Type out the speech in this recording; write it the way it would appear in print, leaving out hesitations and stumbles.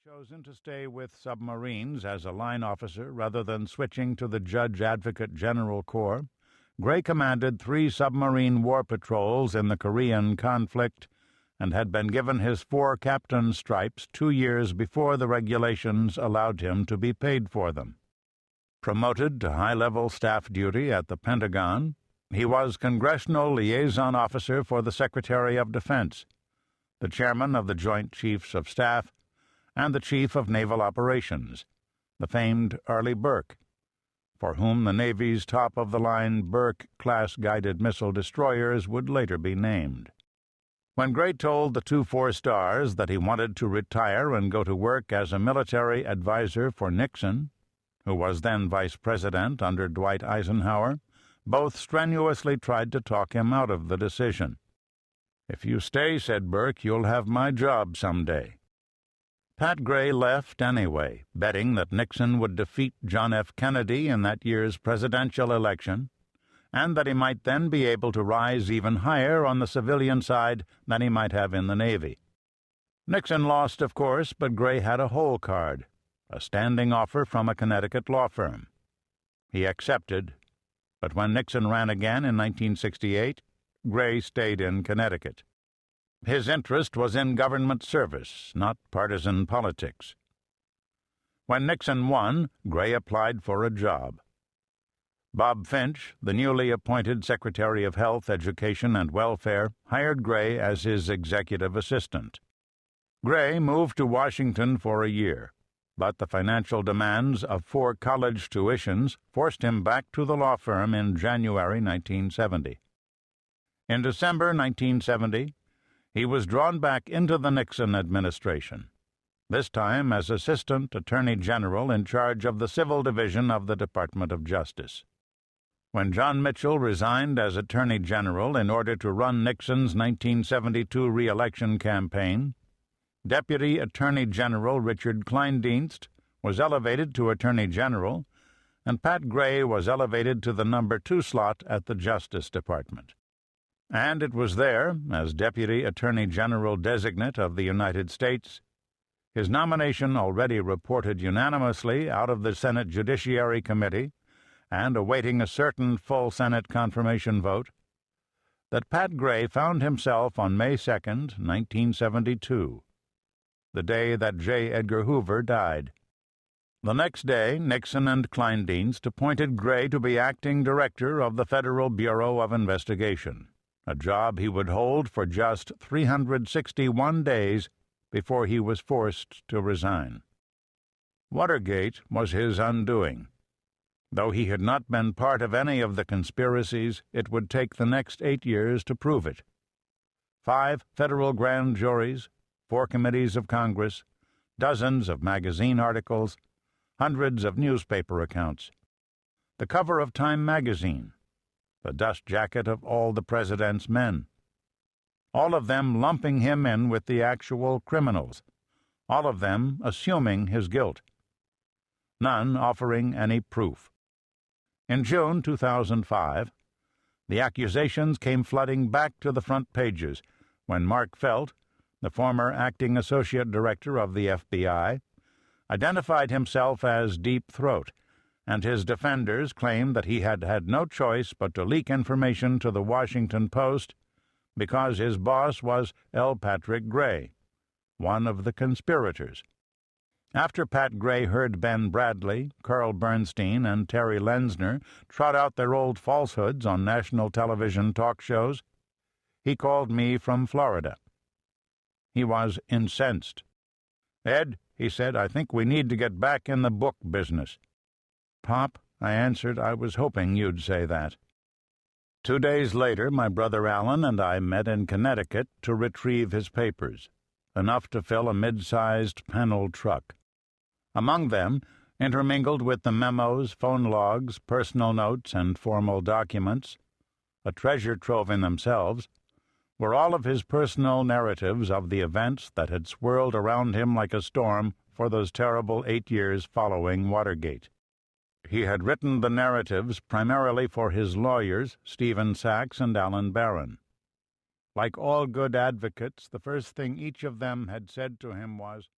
chosen to stay with submarines as a line officer rather than switching to the Judge Advocate General Corps, Gray commanded 3 submarine war patrols in the Korean conflict and had been given his 4 captain's stripes 2 years before the regulations allowed him to be paid for them. Promoted to high-level staff duty at the Pentagon, he was Congressional Liaison Officer for the Secretary of Defense, the Chairman of the Joint Chiefs of Staff, and the Chief of Naval Operations, the famed Arleigh Burke, for whom the Navy's top-of-the-line Burke-class guided missile destroyers would later be named. When Gray told the 2 4-stars that he wanted to retire and go to work as a military advisor for Nixon, who was then Vice President under Dwight Eisenhower, both strenuously tried to talk him out of the decision. "If you stay," said Burke, "you'll have my job someday." Pat Gray left anyway, betting that Nixon would defeat John F. Kennedy in that year's presidential election, and that he might then be able to rise even higher on the civilian side than he might have in the Navy. Nixon lost, of course, but Gray had a hole card, a standing offer from a Connecticut law firm. He accepted, but when Nixon ran again in 1968, Gray stayed in Connecticut. His interest was in government service, not partisan politics. When Nixon won, Gray applied for a job. Bob Finch, the newly appointed Secretary of Health, Education, and Welfare, hired Gray as his executive assistant. Gray moved to Washington for a year, but the financial demands of 4 college tuitions forced him back to the law firm in January 1970. In December 1970, he was drawn back into the Nixon administration, this time as Assistant Attorney General in charge of the Civil Division of the Department of Justice. When John Mitchell resigned as Attorney General in order to run Nixon's 1972 re-election campaign, Deputy Attorney General Richard Kleindienst was elevated to Attorney General, and Pat Gray was elevated to the number 2 slot at the Justice Department. And it was there, as Deputy Attorney General Designate of the United States, his nomination already reported unanimously out of the Senate Judiciary Committee and awaiting a certain full Senate confirmation vote, that Pat Gray found himself on May 2, 1972, the day that J. Edgar Hoover died. The next day, Nixon and Kleindienst appointed Gray to be acting director of the Federal Bureau of Investigation, a job he would hold for just 361 days before he was forced to resign. Watergate was his undoing. Though he had not been part of any of the conspiracies, it would take the next 8 years to prove it. 5 federal grand juries, 4 committees of Congress, dozens of magazine articles, hundreds of newspaper accounts, the cover of Time magazine, the dust jacket of all the president's men, all of them lumping him in with the actual criminals, all of them assuming his guilt, none offering any proof. In June 2005, the accusations came flooding back to the front pages when Mark Felt, the former acting associate director of the FBI, identified himself as Deep Throat, and his defenders claimed that he had had no choice but to leak information to the Washington Post because his boss was L. Patrick Gray, one of the conspirators. After Pat Gray heard Ben Bradley, Carl Bernstein, and Terry Lenzner trot out their old falsehoods on national television talk shows, he called me from Florida. He was incensed. "Ed," he said, "I think we need to get back in the book business." "Pop," I answered, "I was hoping you'd say that." 2 days later, my brother Alan and I met in Connecticut to retrieve his papers, enough to fill a mid-sized panel truck. Among them, intermingled with the memos, phone logs, personal notes, and formal documents, a treasure trove in themselves, were all of his personal narratives of the events that had swirled around him like a storm for those terrible 8 years following Watergate. He had written the narratives primarily for his lawyers, Stephen Sachs and Alan Barron. Like all good advocates, the first thing each of them had said to him was,